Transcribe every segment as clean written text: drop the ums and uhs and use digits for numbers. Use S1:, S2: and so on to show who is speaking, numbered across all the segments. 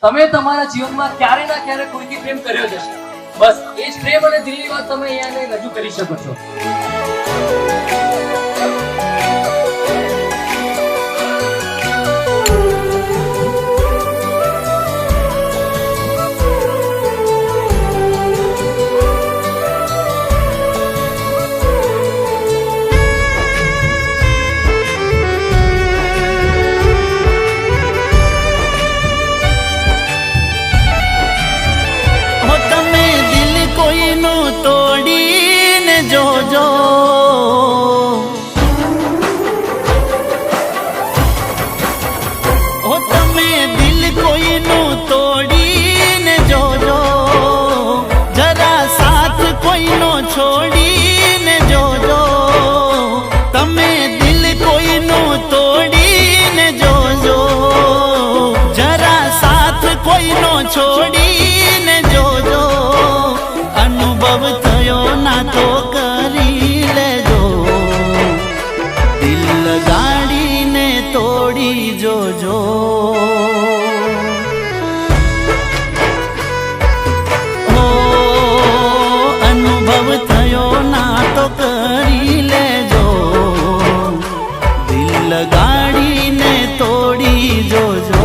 S1: તમે તમારા જીવનમાં ક્યારે ના ક્યારે કોઈથી પ્રેમ કર્યો જ હશે. બસ એ જ પ્રેમ અને દિલની વાત તમે અહીંયા રજૂ કરી શકો છો.
S2: તોડીને જોજો ઓ તમે દિલ કોઈનું તોડીને જોજો જરા સાથ કોઈનો છોડીને જોજો તમે દિલ કોઈનું તોડીને જોજો જરા સાથ કોઈનો છોડીને જોજો અનુભવ થયો ના તો કરી લેજો દિલ લગાડીને તોડી જોજો ઓ અનુભવ થયો ના તો કરી લેજો દિલ લગાડીને તોડી જોજો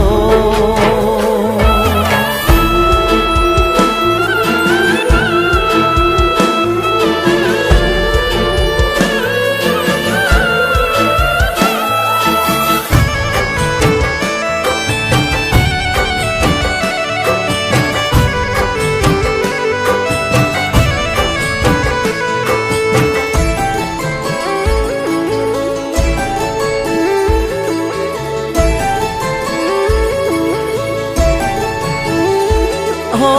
S2: હો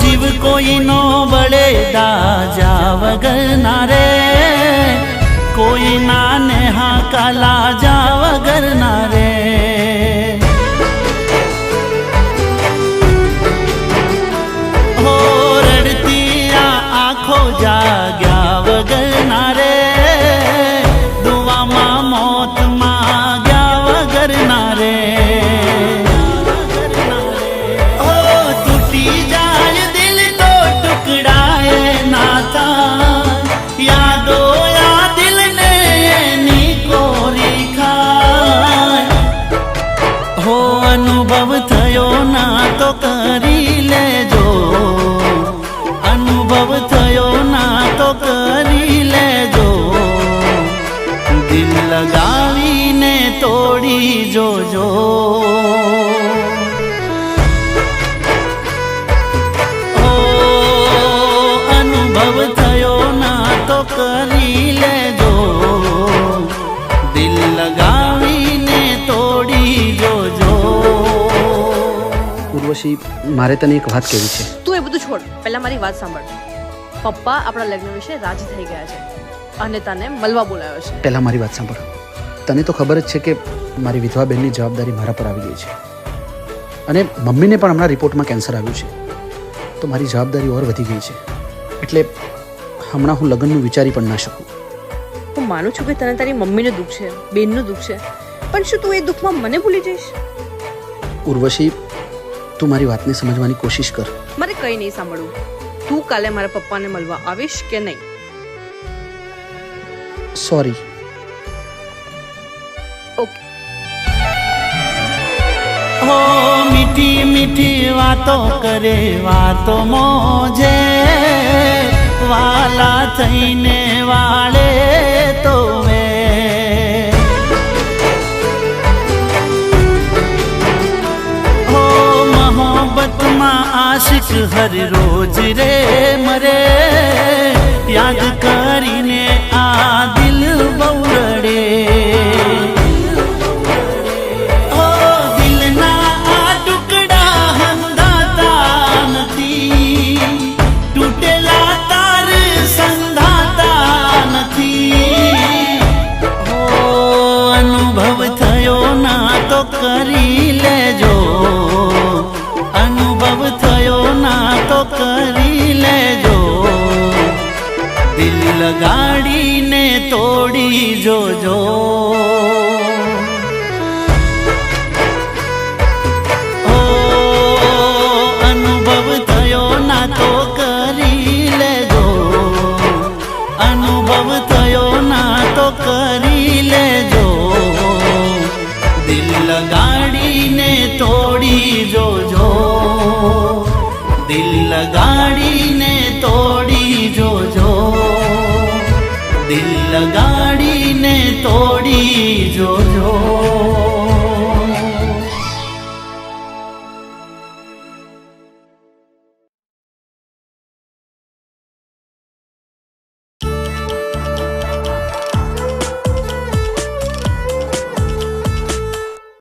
S2: જીવ કોઈનો બળે દાજા વગર ના રે કોઈના ને હાકા લાજા વગર ના રે હો રડતી આ આંખો જાગ્યા વગર ના રે દુવામાં મોત માગ્યા વગર ના રે અનુભવ થયો ના તો કરી લેજો અનુભવ થયો ના તો કરી લેજો દિલ લગાવીને તોડી જોજો ઓ અનુભવ થયો ના તો કરી લેજો દિલ લગાવીને તોડી જોજો
S3: ઉર્વશી મારે તને એક વાત કહેવી છે.
S4: તું એ બધું છોડ, પહેલા મારી વાત સાંભળ. પપ્પા આપણા લગ્ન વિશે રાજી થઈ ગયા છે અને તને મળવા બોલાવ્યો છે.
S3: પહેલા મારી વાત સાંભળ. તને તો ખબર જ છે કે મારી વિધવા બહેનની જવાબદારી મારા પર આવી ગઈ છે અને મમ્મીને પણ હમણાં રિપોર્ટમાં કેન્સર આવ્યું છે તો મારી જવાબદારી ઓર વધી ગઈ છે એટલે હમણાં હું લગ્નનું વિચારી પણ ના શકું.
S4: હું માનું છું કે તને તારી મમ્મીનું દુઃખ છે, બેનનું દુઃખ છે, પણ શું તું એ દુઃખમાં મને ભૂલી જઈશ?
S3: ઉર્વશી તું મારી વાતને સમજવાની કોશિશ કર.
S4: મારે કંઈ નહીં સાંભળવું. તું કાલે મારા પપ્પાને મળવા આવીશ કે નહીં?
S3: સોરી.
S4: ઓકે.
S2: હો મીઠી મીઠી વાતો કરે વાતો મોજે વાલા થઈને વાળે તો વે હો મોહબ્બતમાં આશિક હર રોજ રે મરે યાદ કરીને આ દિલ બહુ રડે કરી લેજો અનુભવ થયો ના તો કરી લેજો દિલ લગાડીને તોડી જોજો ઓ લગાડીને તોડી જોજો, દિલ લગાડીને તોડી જોજો.